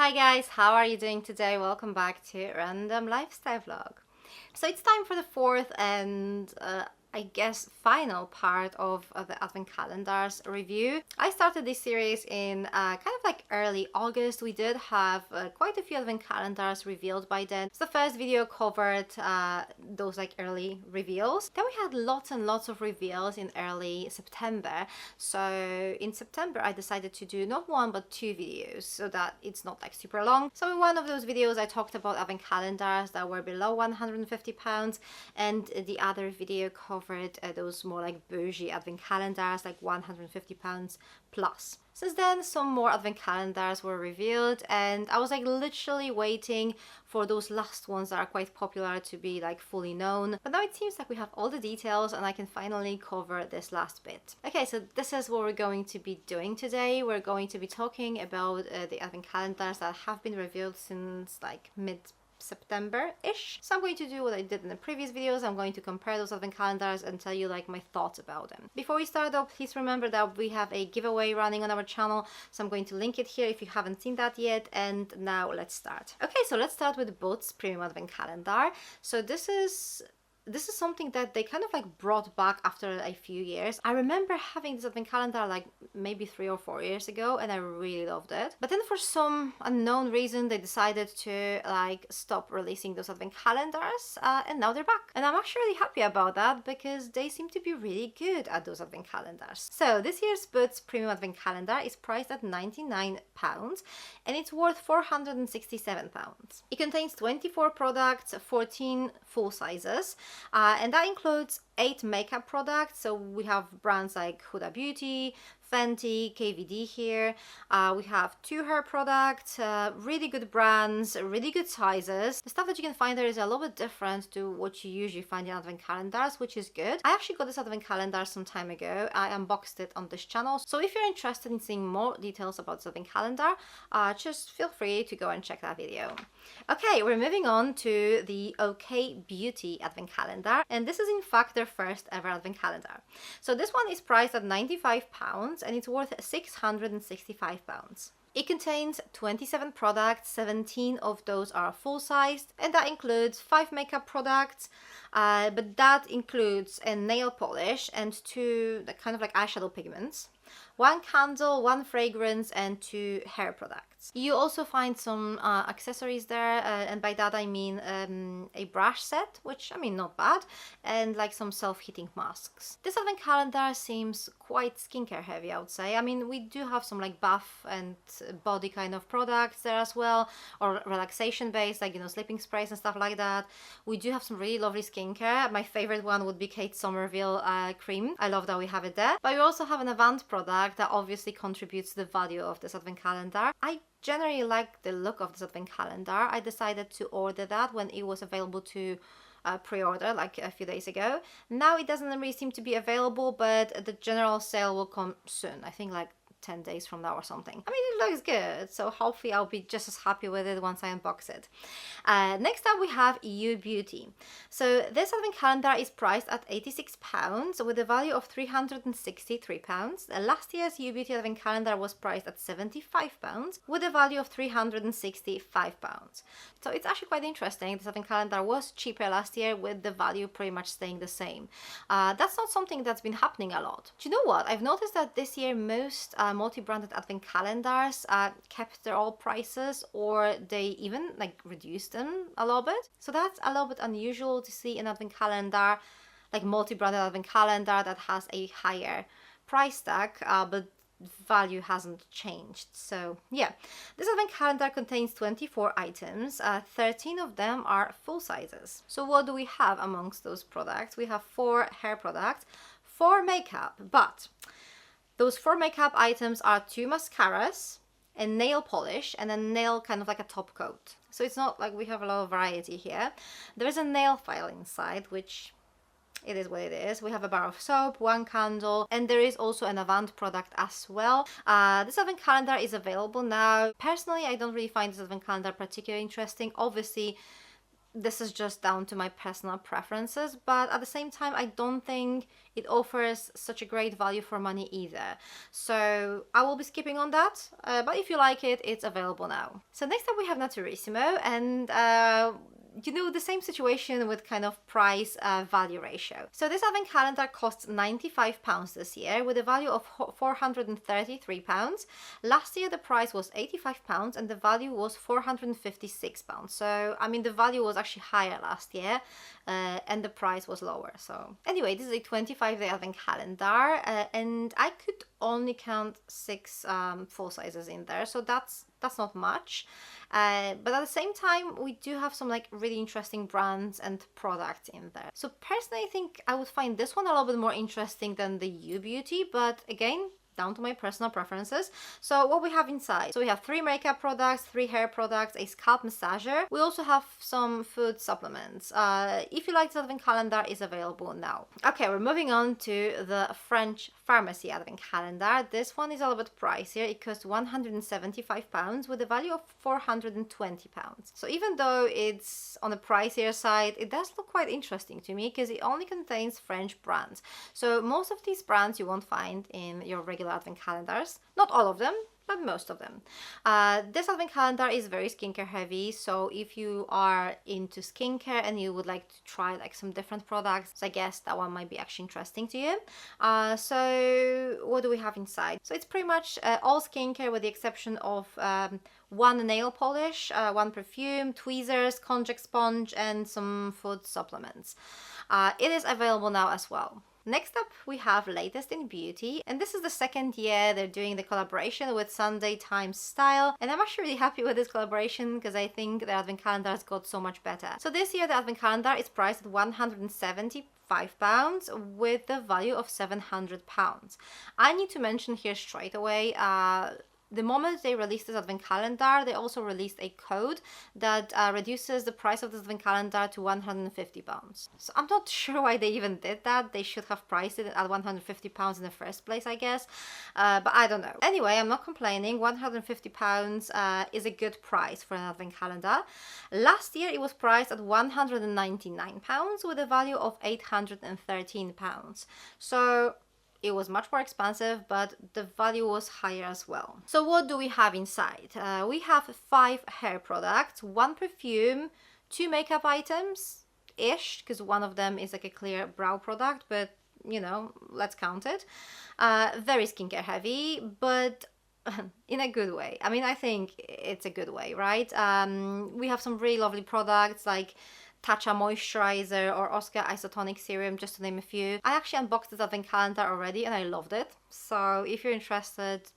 Hi guys, how are you doing today? Welcome back to Random Lifestyle Vlog. So it's time for the fourth and I guess final part of the Advent Calendars review. I started this series in kind of like early August. We did have quite a few Advent Calendars revealed by then. So the first video covered those like early reveals. Then we had lots and lots of reveals in early September. So in September I decided to do not one but two videos so that it's not like super long. So in one of those videos I talked about Advent Calendars that were below £150 and the other video covered those more like bougie Advent Calendars like £150 plus. Since then some more Advent Calendars were revealed and I was like literally waiting for those last ones that are quite popular to be like fully known, but now it seems like we have all the details and I can finally cover this last bit. Okay, so this is what we're going to be doing today. We're going to be talking about the Advent Calendars that have been revealed since like mid-September-ish. So I'm going to do what I did in the previous videos. I'm going to compare those Advent Calendars and tell you like my thoughts about them. Before we start though, please remember that we have a giveaway running on our channel, so I'm going to link it here if you haven't seen that yet. And now let's start. Okay, so let's start with Boots Premium Advent Calendar. So this is something that they kind of like brought back after a few years. I remember having this Advent Calendar like maybe 3 or 4 years ago and I really loved it. But then for some unknown reason they decided to like stop releasing those Advent Calendars and now they're back. And I'm actually really happy about that because they seem to be really good at those Advent Calendars. So this year's Boots Premium Advent Calendar is priced at £99 and it's worth £467. It contains 24 products, 14 full sizes. And that includes 8 makeup products. So we have brands like Huda Beauty, Fenty, KVD here. We have 2 hair products, really good brands, really good sizes. The stuff that you can find there is a little bit different to what you usually find in Advent Calendars, which is good. I actually got this Advent Calendar some time ago. I unboxed it on this channel. So if you're interested in seeing more details about this Advent Calendar, just feel free to go and check that video. Okay, we're moving on to the OK Beauty Advent Calendar. And this is in fact their first ever Advent Calendar. So this one is priced at £95 and it's worth £665. It contains 27 products, 17 of those are full-sized, and that includes 5 makeup products, but that includes a nail polish and 2 kind of like eyeshadow pigments, 1 candle, 1 fragrance, and 2 hair products. You also find some accessories there, and by that I mean a brush set, which I mean not bad, and like some self-heating masks. This Advent Calendar seems quite skincare heavy, I would say. I mean, we do have some like bath and body kind of products there as well, or relaxation based, like, you know, sleeping sprays and stuff like that. We do have some really lovely skincare. My favorite one would be Kate Somerville cream. I love that we have it there. But we also have an Avant product that obviously contributes to the value of this Advent Calendar. I generally like the look of this Advent Calendar. I decided to order that when it was available to pre-order like a few days ago. Now it doesn't really seem to be available, but the general sale will come soon. I think like 10 days from now or something. I mean, it looks good, so hopefully I'll be just as happy with it once I unbox it. Next up we have EU Beauty. So this Advent Calendar is priced at £86 with a value of £363. Last year's EU Beauty Advent Calendar was priced at £75 with a value of £365. So it's actually quite interesting. This Advent Calendar was cheaper last year with the value pretty much staying the same. That's not something that's been happening a lot. Do you know what? I've noticed that this year most multi-branded Advent Calendars kept their old prices, or they even like reduced them a little bit. So that's a little bit unusual to see an Advent Calendar, like multi-branded Advent Calendar that has a higher price tag, but value hasn't changed. So yeah, this Advent Calendar contains 24 items, 13 of them are full sizes. So what do we have amongst those products? We have 4 hair products, 4 makeup, but those 4 makeup items are 2 mascaras, a nail polish, and a nail kind of like a top coat. So it's not like we have a lot of variety here. There is a nail file inside, which it is what it is. We have a bar of soap, 1 candle, and there is also an Avant product as well. This Advent Calendar is available now. Personally, I don't really find this Advent Calendar particularly interesting. Obviously, this is just down to my personal preferences, but at the same time, I don't think it offers such a great value for money either. So I will be skipping on that, but if you like it, it's available now. So next up we have Naturissimo, and you know, the same situation with kind of price value ratio. So this advent calendar costs £95 this year with a value of £433. Last year the price was £85 and the value was £456. So I mean, the value was actually higher last year and the price was lower. So anyway, this is a 25-day advent calendar and I could only count 6 full sizes in there, so that's not much. But at the same time, we do have some like really interesting brands and products in there. So personally, I think I would find this one a little bit more interesting than the U Beauty, but again, down to my personal preferences. So what we have inside, so we have 3 makeup products, 3 hair products, a scalp massager. We also have some food supplements. If you like the advent calendar, is available now. Okay, we're moving on to the French pharmacy advent calendar. This one is a little bit pricier. It costs £175 with a value of £420. So even though it's on the pricier side, it does look quite interesting to me because it only contains French brands. So most of these brands you won't find in your regular advent calendars. Not all of them, but most of them. This advent calendar is very skincare heavy, so if you are into skincare and you would like to try like some different products, I guess that one might be actually interesting to you. So what do we have inside? So it's pretty much all skincare with the exception of 1 nail polish, 1 perfume, tweezers, contact sponge, and some food supplements. It is available now as well. Next up, we have Latest in Beauty, and this is the 2nd year they're doing the collaboration with Sunday Times Style, and I'm actually really happy with this collaboration because I think the advent calendar has got so much better. So this year the advent calendar is priced at £175 with the value of £700. I need to mention here straight away, the moment they released this advent calendar, they also released a code that reduces the price of this advent calendar to £150. So I'm not sure why they even did that. They should have priced it at £150 in the first place, I guess. But I don't know. Anyway, I'm not complaining. £150 is a good price for an advent calendar. Last year, it was priced at £199 with a value of £813. So it was much more expensive, but the value was higher as well. So what do we have inside? We have 5 hair products, 1 perfume, 2 makeup items-ish, because one of them is like a clear brow product, but you know, let's count it. Very skincare heavy, but in a good way. I mean, I think it's a good way, right? We have some really lovely products like Tatcha Moisturizer or Oscar Isotonic Serum, just to name a few. I actually unboxed this advent calendar already and I loved it. So if you're interested,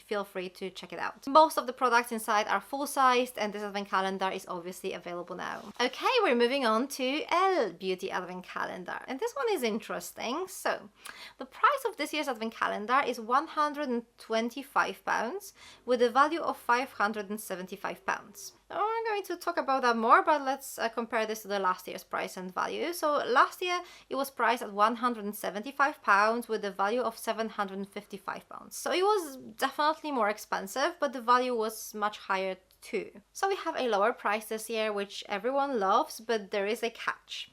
feel free to check it out. Most of the products inside are full-sized and this advent calendar is obviously available now. Okay, we're moving on to Elle Beauty advent calendar, and this one is interesting. So the price of this year's advent calendar is £125 with a value of £575. I'm going to talk about that more, but let's compare this to the last year's price and value. So last year it was priced at £175 with a value of £755. So it was definitely more expensive, but the value was much higher too. So we have a lower price this year, which everyone loves, but there is a catch.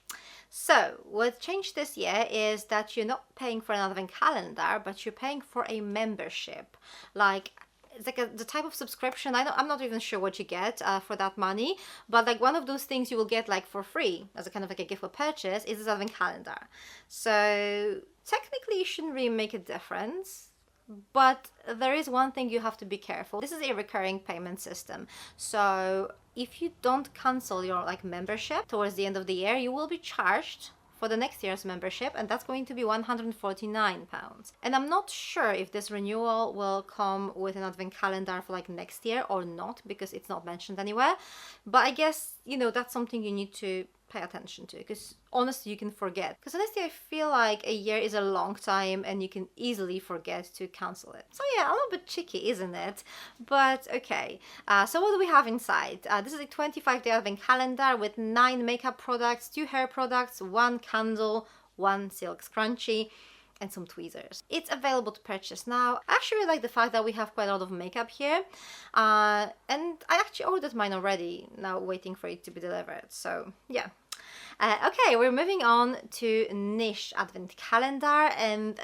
So what changed this year is that you're not paying for an advent calendar, but you're paying for a membership. Like, it's like the type of subscription. I'm not even sure what you get for that money, but like one of those things you will get like for free as a kind of like a gift for purchase is this advent calendar. So technically it shouldn't really make a difference, but there is one thing you have to be careful. This is a recurring payment system. So if you don't cancel your like membership towards the end of the year, you will be charged for the next year's membership, and that's going to be £149. And I'm not sure if this renewal will come with an advent calendar for like next year or not, because it's not mentioned anywhere. But I guess, you know, that's something you need to pay attention to, because honestly you can forget. Because honestly I feel like a year is a long time and you can easily forget to cancel it. So yeah, a little bit tricky, isn't it? But okay, so what do we have inside? This is a 25-day advent calendar with 9 makeup products, 2 hair products, 1 candle, 1 silk scrunchie. and some tweezers. It's available to purchase now. I actually really like the fact that we have quite a lot of makeup here, and I actually ordered mine already, now waiting for it to be delivered, so yeah. Okay, we're moving on to Niche Advent Calendar, and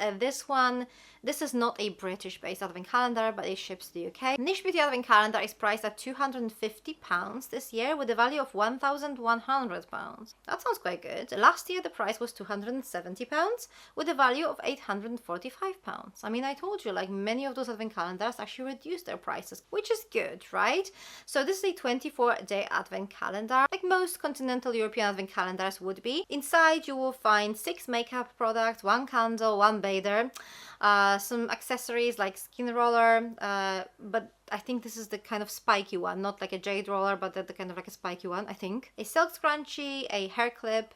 this is not a British-based advent calendar, but it ships to the UK. Niche Beauty Advent Calendar is priced at £250 this year with a value of £1,100. That sounds quite good. Last year the price was £270 with a value of £845. I mean, I told you, like, many of those advent calendars actually reduced their prices, which is good, right? So this is a 24-day advent calendar, like most continental European advent calendars would be. Inside you will find 6 makeup products, 1 candle, 1 bather, some accessories like skin roller, but I think this is the kind of spiky one, not like a jade roller, but the kind of like a spiky one, I think. A silk scrunchie, a hair clip.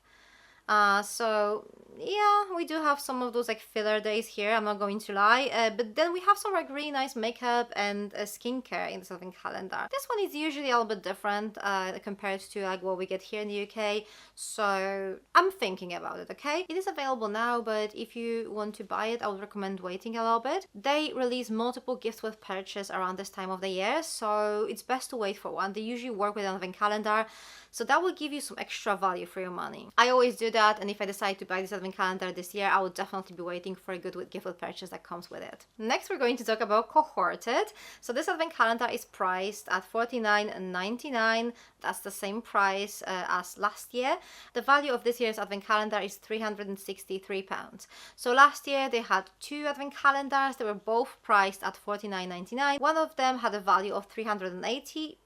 So yeah, we do have some of those like filler days here, I'm not going to lie, but then we have some like really nice makeup and skincare in this advent calendar. This one is usually a little bit different compared to like what we get here in the UK, so I'm thinking about it, okay? It is available now, but if you want to buy it, I would recommend waiting a little bit. They release multiple gifts with purchase around this time of the year, so it's best to wait for one. They usually work with an advent calendar, so that will give you some extra value for your money. I always do that, and if I decide to buy this advent calendar this year, I will definitely be waiting for a good gift with purchase that comes with it. Next, we're going to talk about Cohorted. So this advent calendar is priced at $49.99. That's the same price as last year. The value of this year's advent calendar is £363. So last year they had 2 advent calendars. They were both priced at $49.99. One of them had a value of £380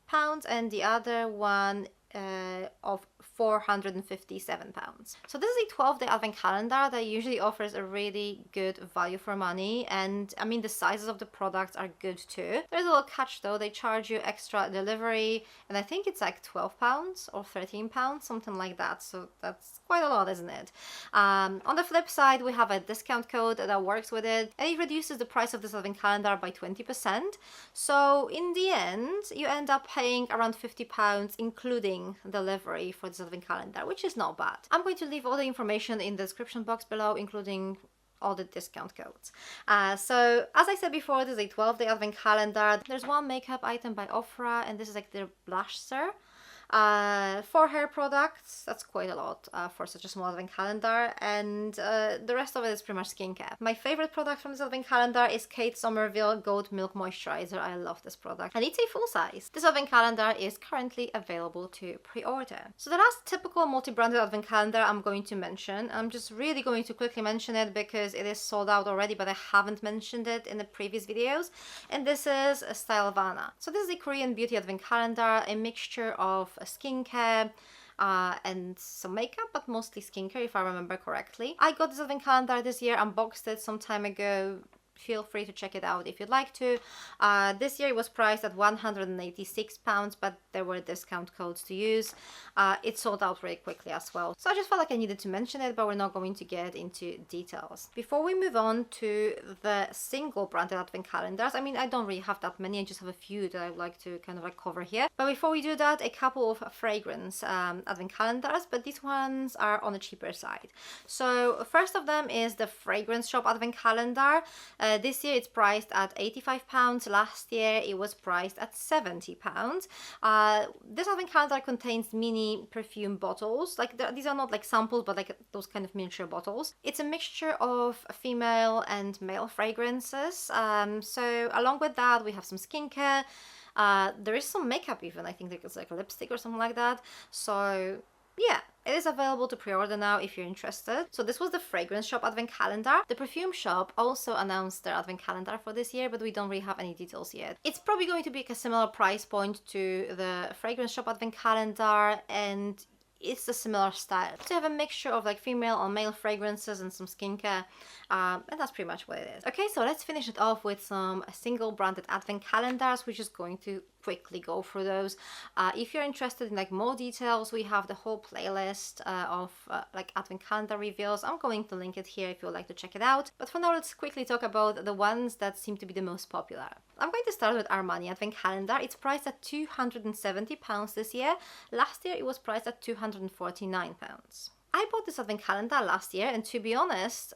and the other one of £457. So this is a 12-day advent calendar that usually offers a really good value for money, and I mean the sizes of the products are good too. There's a little catch though, they charge you extra delivery, and I think it's like £12 or £13, something like that, so that's quite a lot, isn't it? On the flip side, we have a discount code that works with it, and it reduces the price of this advent calendar by 20%. So in the end, you end up paying around £50 including delivery for this advent calendar, which is not bad. I'm going to leave all the information in the description box below, including all the discount codes. So as I said before, this is a 12-day advent calendar. There's one makeup item by Ofra, and this is like their blusher. 4 hair products, that's quite a lot for such a small advent calendar, and the rest of it is pretty much skincare. My favorite product from this advent calendar is Kate Somerville Goat Milk Moisturizer. I love this product, and it's a full size. This advent calendar is currently available to pre-order. So the last typical multi-branded advent calendar I'm going to mention, I'm just really going to quickly mention it because it is sold out already, but I haven't mentioned it in the previous videos, and this is Stylevana. So this is a Korean beauty advent calendar, a mixture of skincare and some makeup, but mostly skincare if I remember correctly. I got this advent calendar this year, unboxed it some time ago. Feel free to check it out if you'd like to. This year it was priced at £186, but there were discount codes to use. It sold out really quickly as well. So I just felt like I needed to mention it, but we're not going to get into details. Before we move on to the single branded advent calendars, I mean, I don't really have that many, I just have a few that I'd like to kind of like cover here. But before we do that, a couple of fragrance advent calendars, but these ones are on the cheaper side. So first of them is the Perfume Shop advent calendar. This year it's priced at £85. Last year it was priced at £70. This advent calendar contains mini perfume bottles. Like these are not like samples, but like those kind of miniature bottles. It's a mixture of female and male fragrances. So along with that, we have some skincare. There is some makeup even. I think it's like a lipstick or something like that. So yeah, it is available to pre-order now if you're interested. So this was the Perfume Shop advent calendar. The Perfume Shop also announced their advent calendar for this year, but we don't really have any details yet. It's probably going to be like a similar price point to the Perfume Shop advent calendar, and it's a similar style. So you have a mixture of like female or male fragrances and some skincare, and that's pretty much what it is. Okay, so let's finish it off with some single branded advent calendars. We're just going to quickly go through those. If you're interested in like more details, we have the whole playlist of like advent calendar reviews. I'm going to link it here if you'd like to check it out. But for now, let's quickly talk about the ones that seem to be the most popular. I'm going to start with Armani advent calendar. It's priced at £270 this year. Last year it was priced at £249. I bought this advent calendar last year, and to be honest,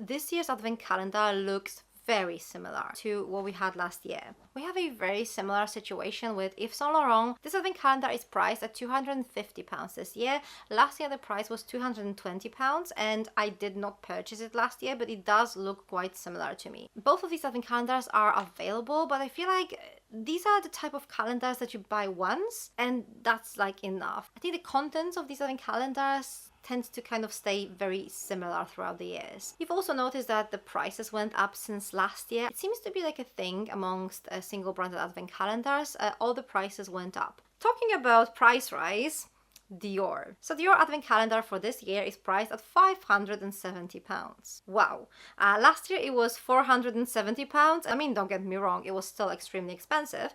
this year's advent calendar looks very similar to what we had last year. We have a very similar situation with Yves Saint Laurent. This advent calendar is priced at £250 this year. Last year the price was £220 and I did not purchase it last year, but it does look quite similar to me. Both of these advent calendars are available, but I feel like these are the type of calendars that you buy once and that's like enough. I think the contents of these advent calendars tends to kind of stay very similar throughout the years. You've also noticed that the prices went up since last year. It seems to be like a thing amongst single branded advent calendars. All the prices went up. Talking about price rise, Dior. So Dior advent calendar for this year is priced at £570. Wow. Last year it was £470. I mean, don't get me wrong, it was still extremely expensive,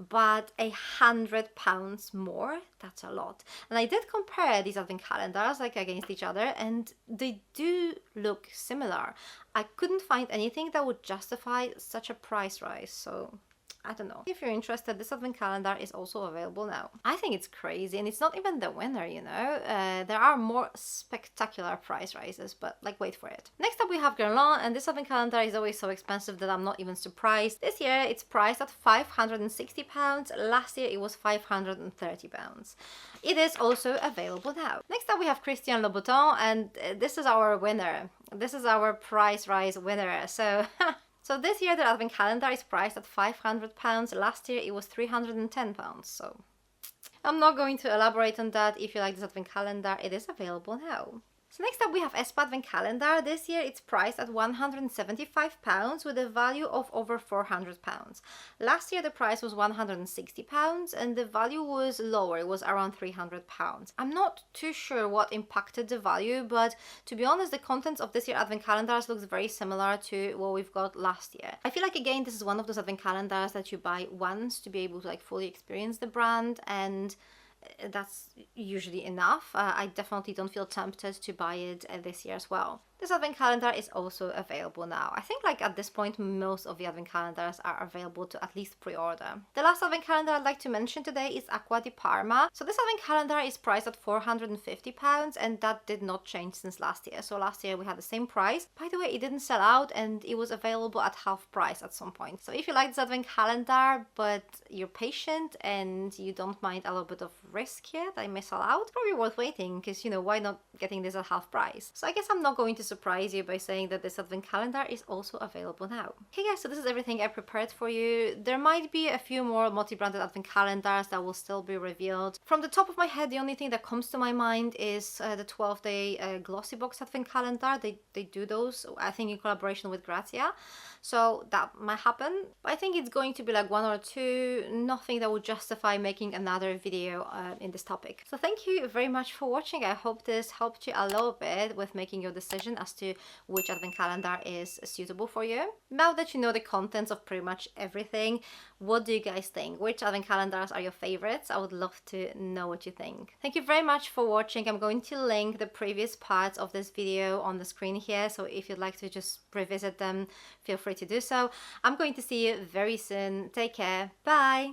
but £100 more, that's a lot. And I did compare these advent calendars like against each other and they do look similar. I couldn't find anything that would justify such a price rise, so I don't know. If you're interested, this advent calendar is also available now. I think it's crazy, and it's not even the winner, you know. There are more spectacular price rises, but like, wait for it. Next up we have Guerlain, and this advent calendar is always so expensive that I'm not even surprised. This year it's priced at £560. Last year it was £530. It is also available now. Next up we have Christian Louboutin, and this is our winner. This is our price rise winner. So this year the advent calendar is priced at £500. Last year it was £310. So I'm not going to elaborate on that. If you like this advent calendar, it is available now. So next up we have Espa advent calendar. This year it's priced at £175 with a value of over £400. Last year the price was £160 and the value was lower, it was around £300. I'm not too sure what impacted the value, but to be honest, the contents of this year advent calendars looks very similar to what we've got last year. I feel like again this is one of those advent calendars that you buy once to be able to like fully experience the brand, and that's usually enough. I definitely don't feel tempted to buy it this year as well. This advent calendar is also available now. I think like at this point most of the advent calendars are available to at least pre-order. The last advent calendar I'd like to mention today is Acqua di Parma. So this advent calendar is priced at £450 and that did not change since last year. So last year we had the same price. By the way, it didn't sell out and it was available at half price at some point. So if you like this advent calendar but you're patient and you don't mind a little bit of risk here that I may sell out, probably worth waiting, because you know, why not getting this at half price? So I guess I'm not going to surprise you by saying that this advent calendar is also available now. Okay guys, so this is everything I prepared for you. There might be a few more multi-branded advent calendars that will still be revealed. From the top of my head, the only thing that comes to my mind is the 12-day glossy box advent calendar. They do those, I think in collaboration with Grazia. So that might happen. But I think it's going to be like one or two, nothing that would justify making another video in this topic. So thank you very much for watching. I hope this helped you a little bit with making your decision as to which advent calendar is suitable for you. Now that you know the contents of pretty much everything, what do you guys think? Which advent calendars are your favorites? I would love to know what you think. Thank you very much for watching. I'm going to link the previous parts of this video on the screen here, so if you'd like to just revisit them, feel free to do so. I'm going to see you very soon. Take care. Bye!